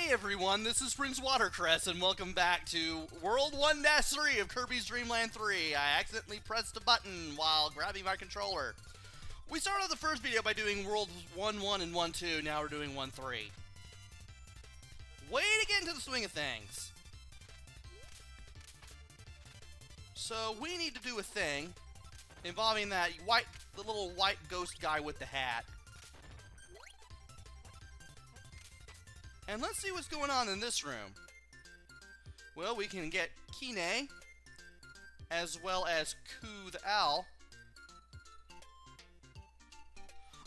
Hey everyone, this is PrinceWatercress, and welcome back to World 1-3 of Kirby's Dream Land 3. I accidentally pressed a button while grabbing my controller. We started the first video by doing Worlds 1-1 and 1-2, now we're doing 1-3. Way to get into the swing of things. So we need to do a thing involving the little white ghost guy with the hat. And let's see what's going on in this room. Well, we can get Kine, as well as Ku the Owl.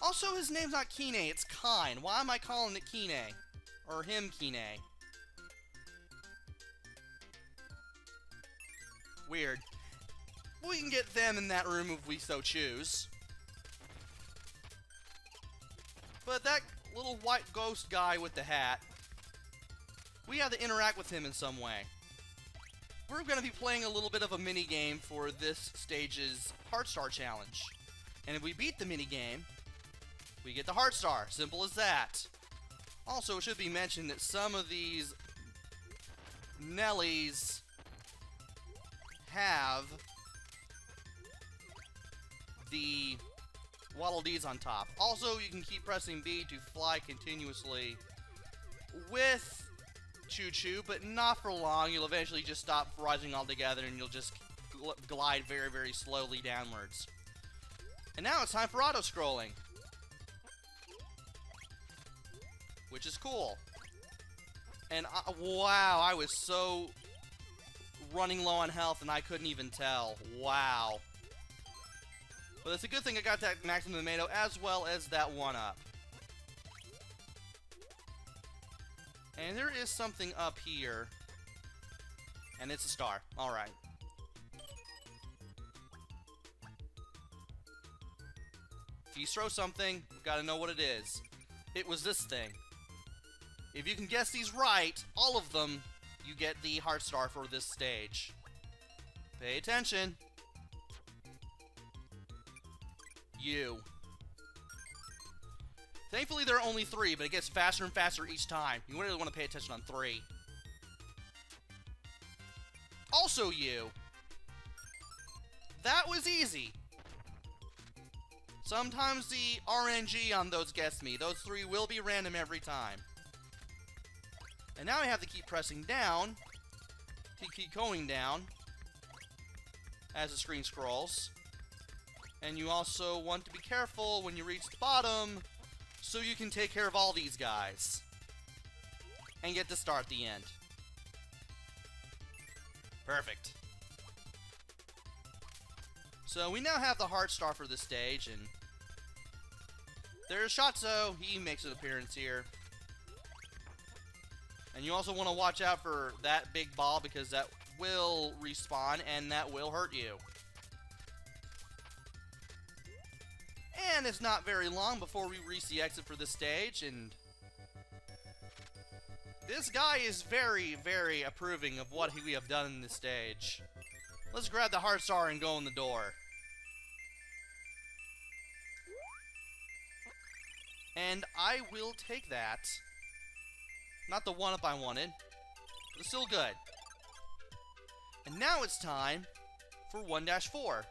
Also, his name's not Kine, it's Kine. Why am I calling it Kine? Or him Kine? Weird. We can get them in that room if we so choose. But that little white ghost guy with the hat, we have to interact with him in some way. We're going to be playing a little bit of a mini-game for this stage's Heart Star Challenge. And if we beat the mini-game, we get the Heart Star. Simple as that. Also, it should be mentioned that some of these Nellies have the Waddle Dees on top. Also, you can keep pressing B to fly continuously with Choo Choo, but not for long. You'll eventually just stop rising altogether and you'll just glide very, very slowly downwards. And now it's time for auto-scrolling, which is cool. And wow, I was so running low on health and I couldn't even tell. Wow. But it's a good thing I got that maximum tomato as well as that 1-up. And there is something up here. And it's a star. Alright. If you throw something, we've got to know what it is. It was this thing. If you can guess these right, all of them, you get the Heart Star for this stage. Pay attention. You. Thankfully, there are only 3, but it gets faster and faster each time. You really want to pay attention on 3. Also you. That was easy. Sometimes the RNG on those gets me. Those 3 will be random every time. And now I have to keep pressing down to keep going down as the screen scrolls. And you also want to be careful when you reach the bottom, so you can take care of all these guys. And get the star at the end. Perfect. So we now have the Heart Star for this stage, and there's Shatso. He makes an appearance here. And you also want to watch out for that big ball, because that will respawn, and that will hurt you. And it's not very long before we reach the exit for this stage, and this guy is very, very approving of what we have done in this stage. Let's grab the Heart Star and go in the door. And I will take that. Not the 1-up I wanted, but it's still good. And now it's time for 1-4.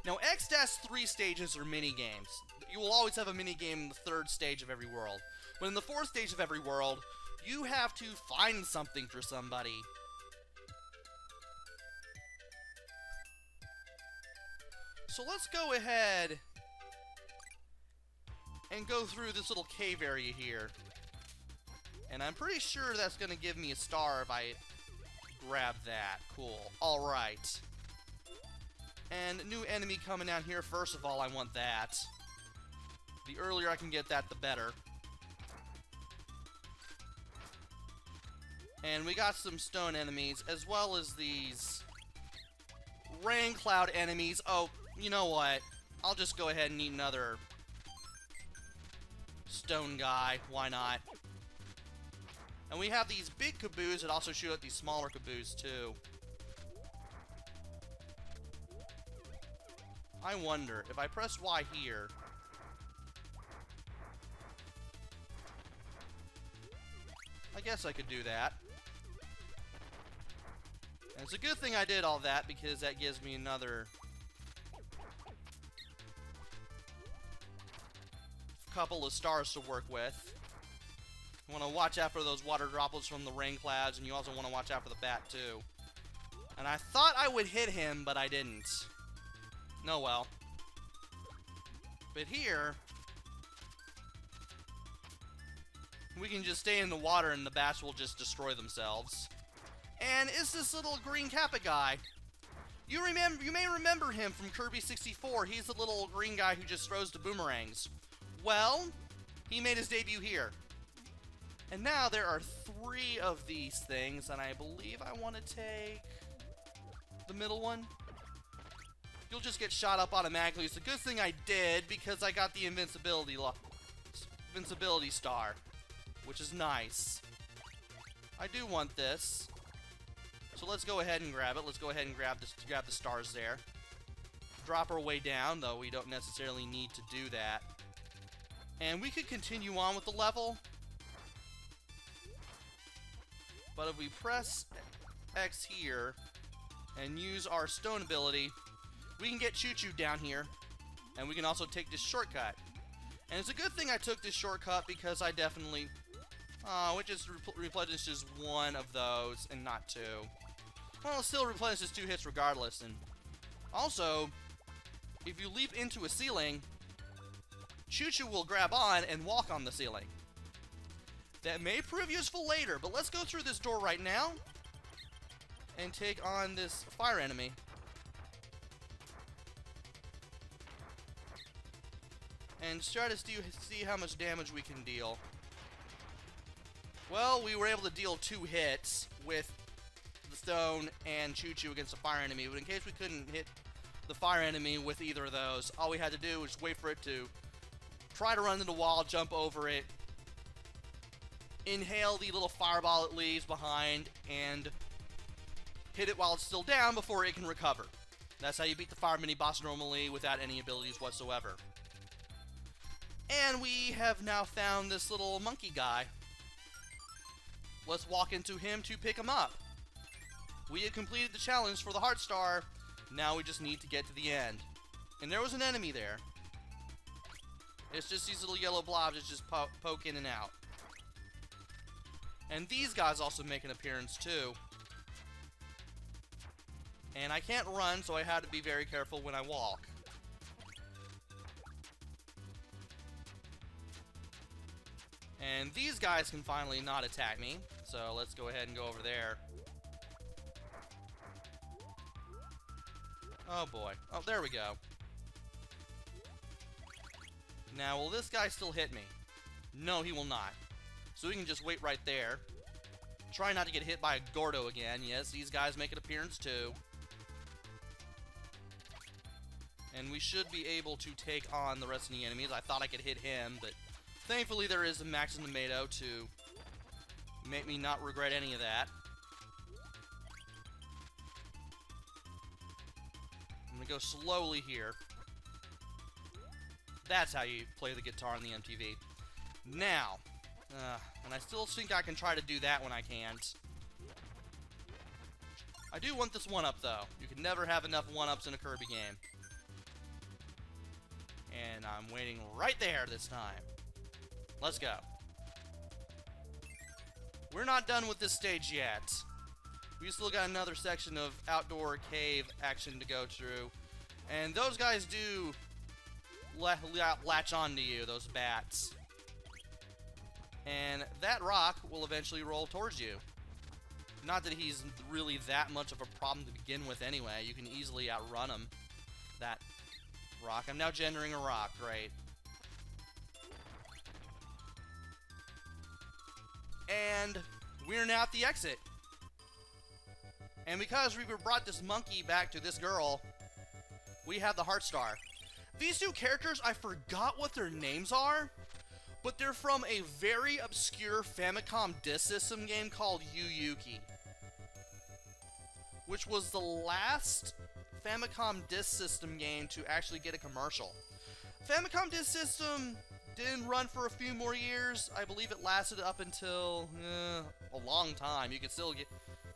Now, X-3 stages are mini-games. You will always have a mini-game in the 3rd stage of every world. But in the 4th stage of every world, you have to find something for somebody. So let's go ahead and go through this little cave area here. And I'm pretty sure that's going to give me a star if I grab that. Cool. Alright. And a new enemy coming down here. First of all, I want that. The earlier I can get that, the better. And we got some stone enemies, as well as these rain cloud enemies. Oh, you know what? I'll just go ahead and eat another stone guy. Why not? And we have these big caboos that also shoot at these smaller caboos, too. I wonder, if I press Y here, I guess I could do that. And it's a good thing I did all that, because that gives me another couple of stars to work with. You want to watch out for those water droplets from the rain clouds, and you also want to watch out for the bat too. And I thought I would hit him, but I didn't. No, well. But here, we can just stay in the water and the bats will just destroy themselves. And it's this little green Kappa guy. You may remember him from Kirby 64. He's the little green guy who just throws the boomerangs. Well, he made his debut here. And now there are 3 of these things, and I believe I want to take the middle one. You'll just get shot up automatically. It's a good thing I did, because I got the invincibility star, which is nice. I do want this. So let's go ahead and grab it. Let's go ahead and grab the stars there. Drop our way down, though we don't necessarily need to do that. And we could continue on with the level. But if we press X here and use our stone ability, we can get Choo-Choo down here. And we can also take this shortcut. And it's a good thing I took this shortcut, because I definitely... it just replenishes 1 of those and not 2. Well, it still replenishes 2 hits regardless. And also, if you leap into a ceiling, Choo-Choo will grab on and walk on the ceiling. That may prove useful later, but let's go through this door right now and take on this fire enemy. And try to see how much damage we can deal. Well, we were able to deal 2 hits with the stone and Choo-Choo against the fire enemy, but in case we couldn't hit the fire enemy with either of those, all we had to do was wait for it to try to run into the wall, jump over it, inhale the little fireball it leaves behind, and hit it while it's still down before it can recover. That's how you beat the fire mini-boss normally without any abilities whatsoever. And we have now found this little monkey guy. Let's walk into him to pick him up. We have completed the challenge for the Heart Star. Now we just need to get to the end. And there was an enemy there. It's just these little yellow blobs that just poke in and out. And these guys also make an appearance too. And I can't run, so I had to be very careful when I walk. And these guys can finally not attack me. So let's go ahead and go over there. Oh boy. Oh, there we go. Now, will this guy still hit me? No, he will not. So we can just wait right there. Try not to get hit by a Gordo again. Yes, these guys make an appearance too. And we should be able to take on the rest of the enemies. I thought I could hit him, but thankfully there is a Max and Tomato to make me not regret any of that. I'm gonna go slowly here. That's how you play the guitar on the MTV. Now, and I still think I can try to do that when I can't. I do want this 1-up though. You can never have enough 1-ups in a Kirby game. And I'm waiting right there this time. Let's go. We're not done with this stage yet. We still got another section of outdoor cave action to go through. And those guys do latch onto you, those bats. And that rock will eventually roll towards you. Not that he's really that much of a problem to begin with anyway. You can easily outrun him. That rock. I'm now gendering a rock. Great. And we're now at the exit. And because we brought this monkey back to this girl, we have the Heart Star. These 2 characters, I forgot what their names are, but they're from a very obscure Famicom Disk System game called Yu-Yuki, which was the last Famicom Disk System game to actually get a commercial. Famicom Disk System didn't run for a few more years. I believe it lasted up until a long time. You could still get...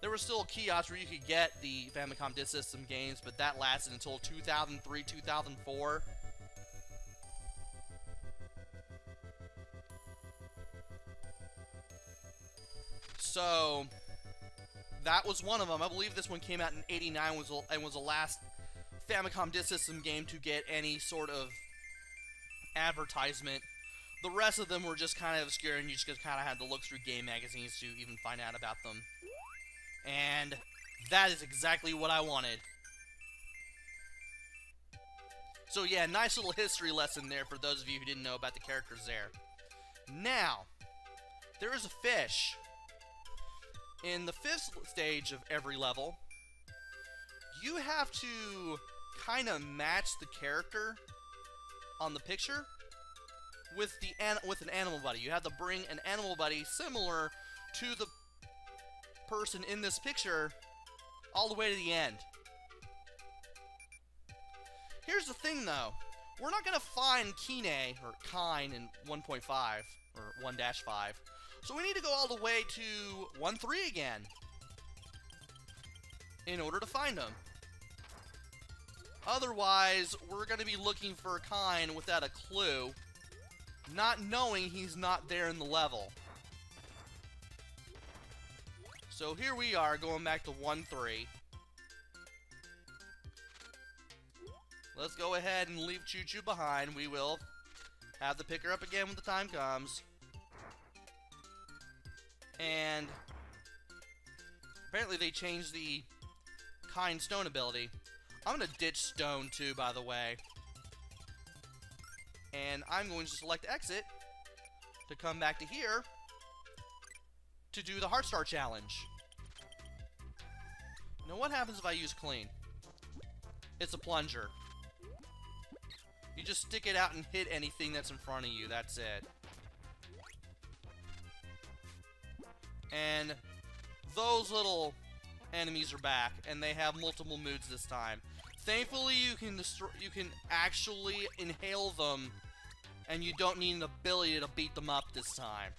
There was still a kiosk where you could get the Famicom Disk System games, but that lasted until 2003, 2004. So, that was one of them. I believe this one came out in '89 and was the last Famicom Disk System game to get any sort of advertisement. The rest of them were just kind of obscure, and you just kind of had to look through game magazines to even find out about them. And that is exactly what I wanted. So yeah, nice little history lesson there for those of you who didn't know about the characters there. Now, there is a fish. In the 5th stage of every level, you have to kind of match the character on the picture with an animal buddy. You have to bring an animal buddy similar to the person in this picture all the way to the end. Here's the thing though, we're not going to find Kine or Kine in 1.5 or 1-5. So we need to go all the way to 1.3 again in order to find him. Otherwise, we're going to be looking for Kine without a clue, not knowing he's not there in the level. So here we are, going back to 1.3. Let's go ahead and leave Choo Choo behind. We will have to pick her up again when the time comes. And apparently they changed the Kine Stone ability. I'm going to ditch Stone too, by the way. And I'm going to select Exit to come back to here to do the Heart Star Challenge. Now what happens if I use Clean? It's a plunger. You just stick it out and hit anything that's in front of you, that's it. And those little enemies are back, and they have multiple moods this time. Thankfully, you can actually inhale them, and you don't need an ability to beat them up this time.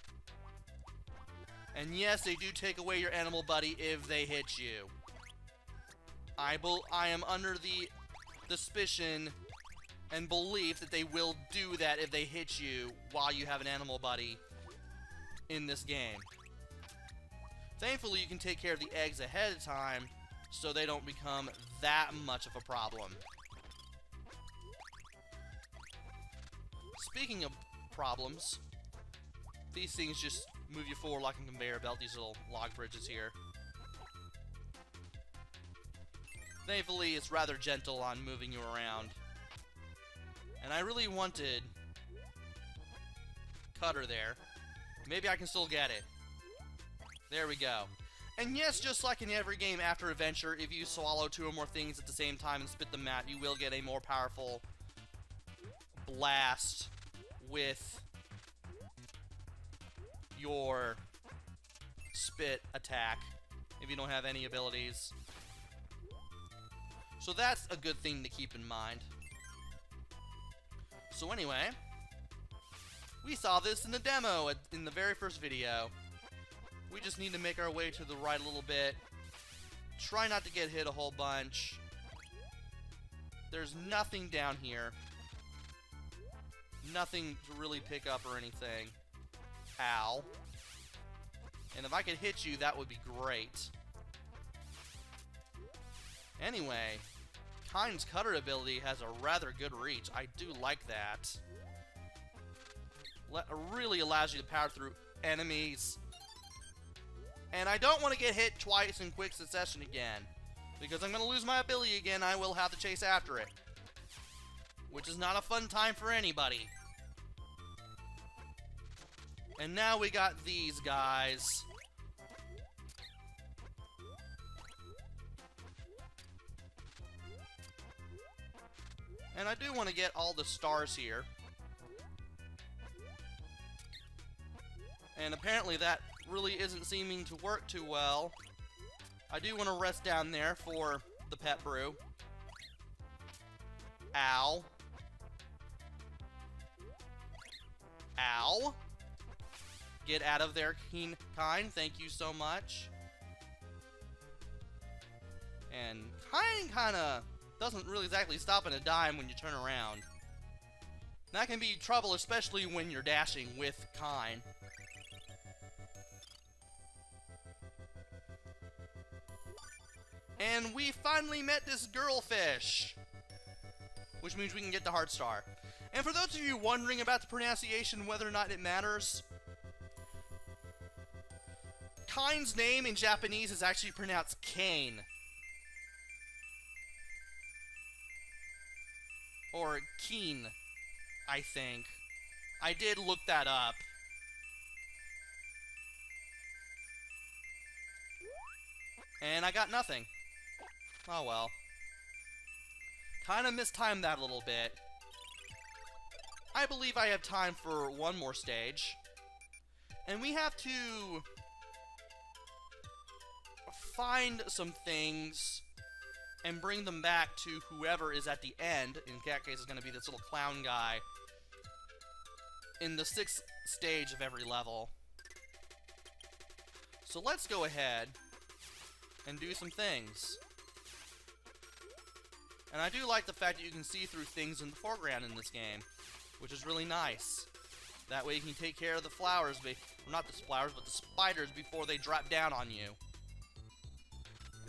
And yes, they do take away your animal buddy if they hit you. I am under the suspicion and belief that they will do that if they hit you while you have an animal buddy in this game. Thankfully, you can take care of the eggs ahead of time, so they don't become that much of a problem. Speaking of problems, these things just move you forward like a conveyor belt, these little log bridges here. Thankfully, it's rather gentle on moving you around. And I really wanted Cutter there. Maybe I can still get it. There we go. And yes, just like in every game after Adventure, if you swallow 2 or more things at the same time and spit them out, you will get a more powerful blast with your spit attack if you don't have any abilities. So that's a good thing to keep in mind. So anyway, we saw this in the demo in the very first video. We just need to make our way to the right a little bit. Try not to get hit a whole bunch. There's nothing down here. Nothing to really pick up or anything. Ow. And if I could hit you, that would be great. Anyway, Kine's Cutter ability has a rather good reach. I do like that. Really allows you to power through enemies. And I don't want to get hit twice in quick succession again, because I'm going to lose my ability again. I will have to chase after it, which is not a fun time for anybody. And now we got these guys. And I do want to get all the stars here. And apparently that really isn't seeming to work too well. I do want to rest down there for the pet brew. Ow. Ow. Get out of there, Keen Kind. Thank you so much. And kind of doesn't really exactly stop on a dime when you turn around. That can be trouble, especially when you're dashing with Kind. And we finally met this girl fish, which means we can get the Heart Star. And for those of you wondering about the pronunciation, whether or not it matters, Kind's name in Japanese is actually pronounced Kane. Or Keen, I think. I did look that up. And I got nothing. Oh well. Kinda mistimed that a little bit. I believe I have time for one more stage. And we have to find some things and bring them back to whoever is at the end. In that case, it's going to be this little clown guy in the 6th stage of every level. So let's go ahead and do some things. And I do like the fact that you can see through things in the foreground in this game, which is really nice. That way you can take care of the flowers, not the flowers, but the spiders before they drop down on you.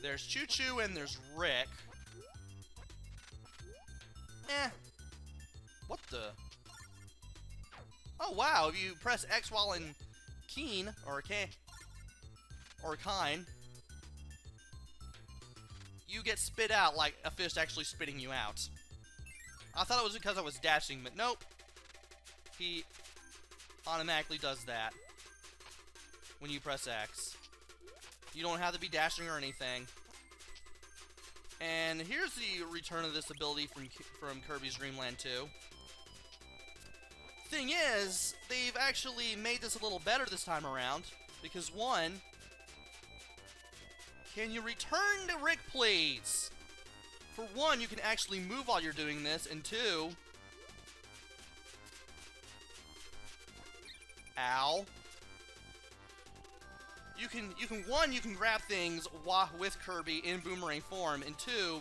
There's Choo Choo and there's Rick. What the? Oh wow, if you press X while in Keen, or Kind, you get spit out like a fish actually spitting you out. I thought it was because I was dashing, but nope. He automatically does that when you press X. You don't have to be dashing or anything. And here's the return of this ability from Kirby's Dream Land 2. Thing is, they've actually made this a little better this time around. Because one, can you return to Rick, please? For one, you can actually move while you're doing this, and two, ow. You can grab things with Kirby in boomerang form, and two,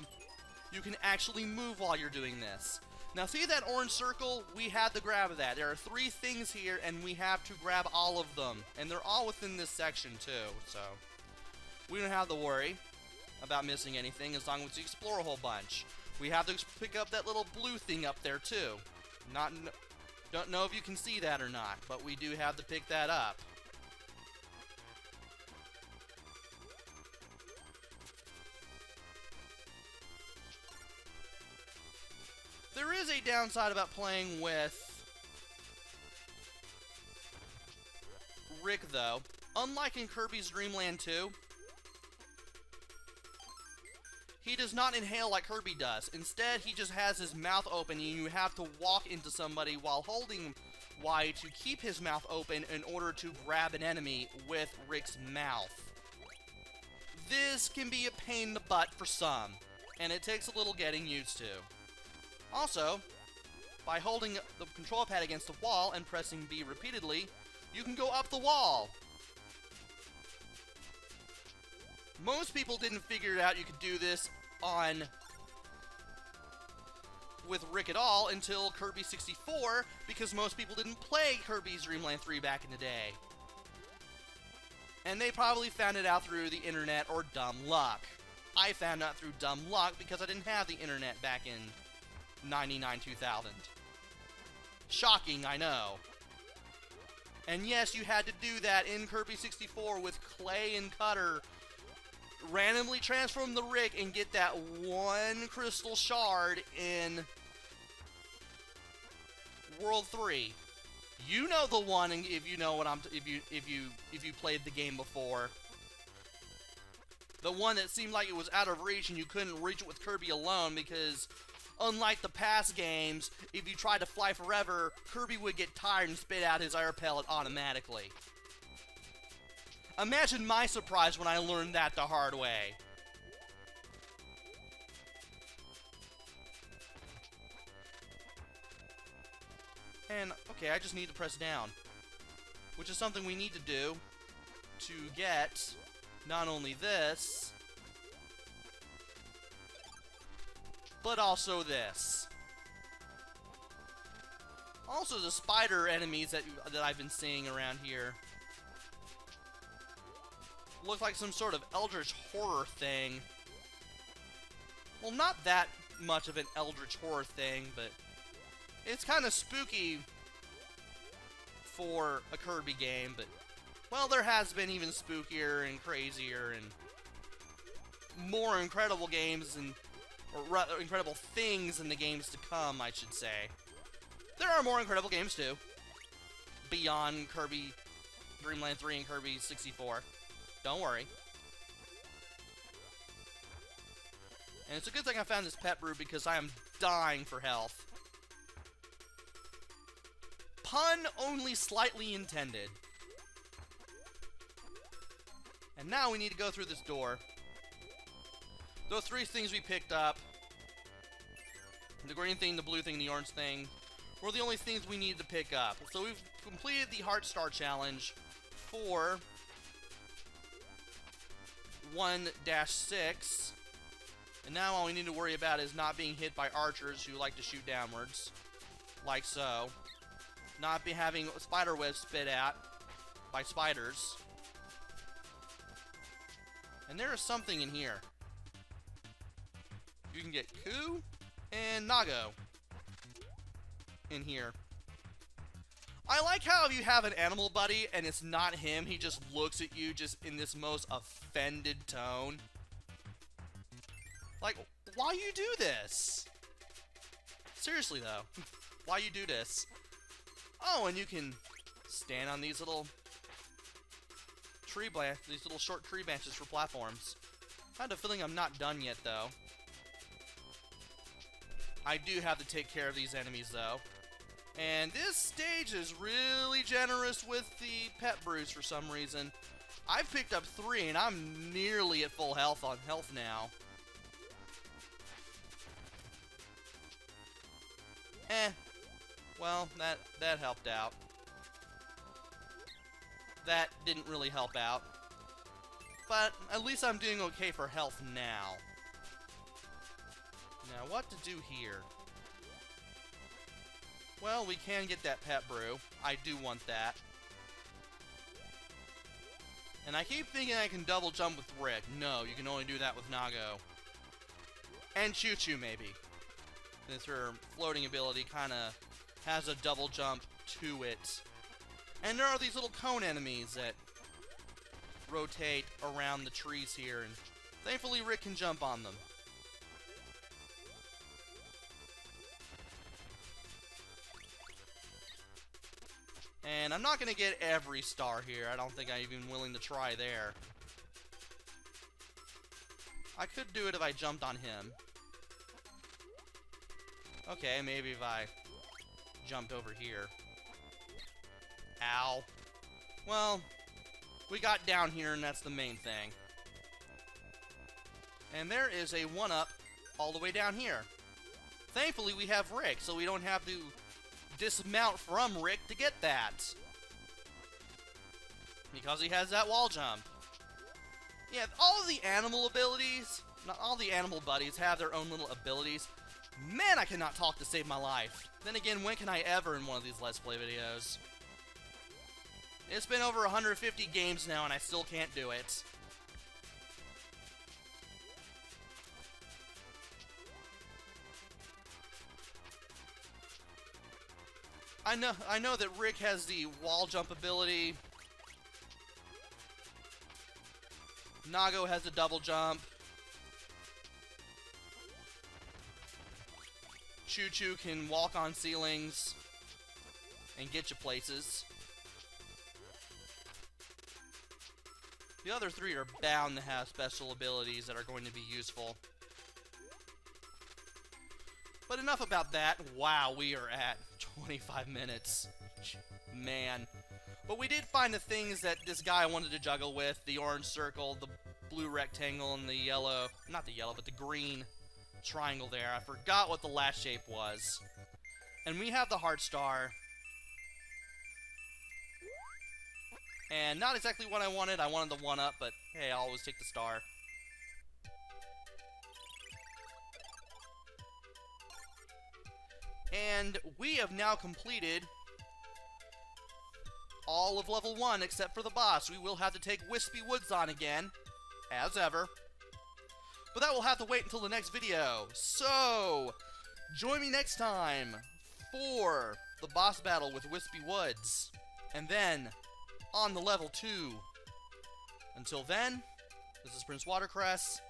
you can actually move while you're doing this. Now see that orange circle? We had to grab that. There are 3 things here, and we have to grab all of them. And they're all within this section, too, so we don't have to worry about missing anything as long as we explore a whole bunch. We have to pick up that little blue thing up there, too. Don't know if you can see that or not, but we do have to pick that up. There is a downside about playing with Rick, though. Unlike in Kirby's Dream Land 2, he does not inhale like Kirby does. Instead, he just has his mouth open, and you have to walk into somebody while holding Y to keep his mouth open in order to grab an enemy with Rick's mouth. This can be a pain in the butt for some, and it takes a little getting used to. Also, by holding the control pad against the wall and pressing B repeatedly, you can go up the wall. Most people didn't figure out you could do this with Rick at all until Kirby 64, because most people didn't play Kirby's Dream Land 3 back in the day. And they probably found it out through the internet or dumb luck. I found out through dumb luck because I didn't have the internet back in 99-2000. Shocking, I know. And yes, you had to do that in Kirby 64 with Clay and Cutter. Randomly transform the Rick and get that one crystal shard in World 3. You know the one, if you know what if you played the game before. The one that seemed like it was out of reach and you couldn't reach it with Kirby alone, because unlike the past games, if you tried to fly forever, Kirby would get tired and spit out his air pellet automatically. Imagine my surprise when I learned that the hard way. And, okay, I just need to press down. Which is something we need to do to get not only this, but also this. Also, the spider enemies that I've been seeing around here look like some sort of eldritch horror thing. Well, not that much of an eldritch horror thing, but it's kind of spooky for a Kirby game, but, well, there has been even spookier and crazier and more incredible games and, or rather, incredible things in the games to come, I should say. There are more incredible games, too, beyond Kirby Dream Land 3 and Kirby 64. Don't worry. And it's a good thing I found this pet brew because I am dying for health. Pun only slightly intended. And now we need to go through this door. Those three things we picked up, the green thing, the blue thing, the orange thing, were the only things we needed to pick up. So we've completed the Heart Star Challenge for 1-6. And now all we need to worry about is not being hit by archers who like to shoot downwards. Like so. Not be having spider webs spit at by spiders. And there is something in here. You can get Ku and Nago in here. I like how if you have an animal buddy and it's not him, he just looks at you just in this most offended tone. Like, why you do this? Seriously though, why you do this? Oh, and you can stand on these little these little short tree branches for platforms. I have a feeling I'm not done yet though. I do have to take care of these enemies though. And this stage is really generous with the pet brews for some reason. I've picked up 3 and I'm nearly at full health on health now. Well, that helped out. That didn't really help out. But at least I'm doing okay for health now. Now, what to do here? Well, we can get that pet brew. I do want that. And I keep thinking I can double jump with Rick. No, you can only do that with Nago. And Choo Choo, maybe. Since her floating ability kind of has a double jump to it. And there are these little cone enemies that rotate around the trees here, and thankfully Rick can jump on them. And I'm not going to get every star here. I don't think I'm even willing to try there. I could do it if I jumped on him. Okay, maybe if I jumped over here. Ow. Well, we got down here and that's the main thing. And there is a 1-up all the way down here. Thankfully we have Rick, so we don't have to dismount from Rick to get that. Because he has that wall jump. Yeah, all of the animal abilities, not all the animal buddies have their own little abilities. Man, I cannot talk to save my life. Then again, when can I ever in one of these Let's Play videos? It's been over 150 games now and I still can't do it. I know that Rick has the wall jump ability. Nago has a double jump. Choo Choo can walk on ceilings and get you places. The other 3 are bound to have special abilities that are going to be useful. But enough about that. Wow, we are at 25 minutes. Man. But we did find the things that this guy wanted to juggle with. The orange circle, the blue rectangle, and the yellow... Not the yellow, but the green triangle there. I forgot what the last shape was. And we have the Heart Star. And not exactly what I wanted. I wanted the 1-up, but hey, I'll always take the star. And we have now completed all of level 1 except for the boss. We will have to take Whispy Woods on again, as ever. But that will have to wait until the next video. So, join me next time for the boss battle with Whispy Woods. And then, on the level 2. Until then, this is PrinceWatercress.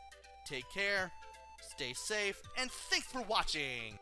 Take care, stay safe, and thanks for watching!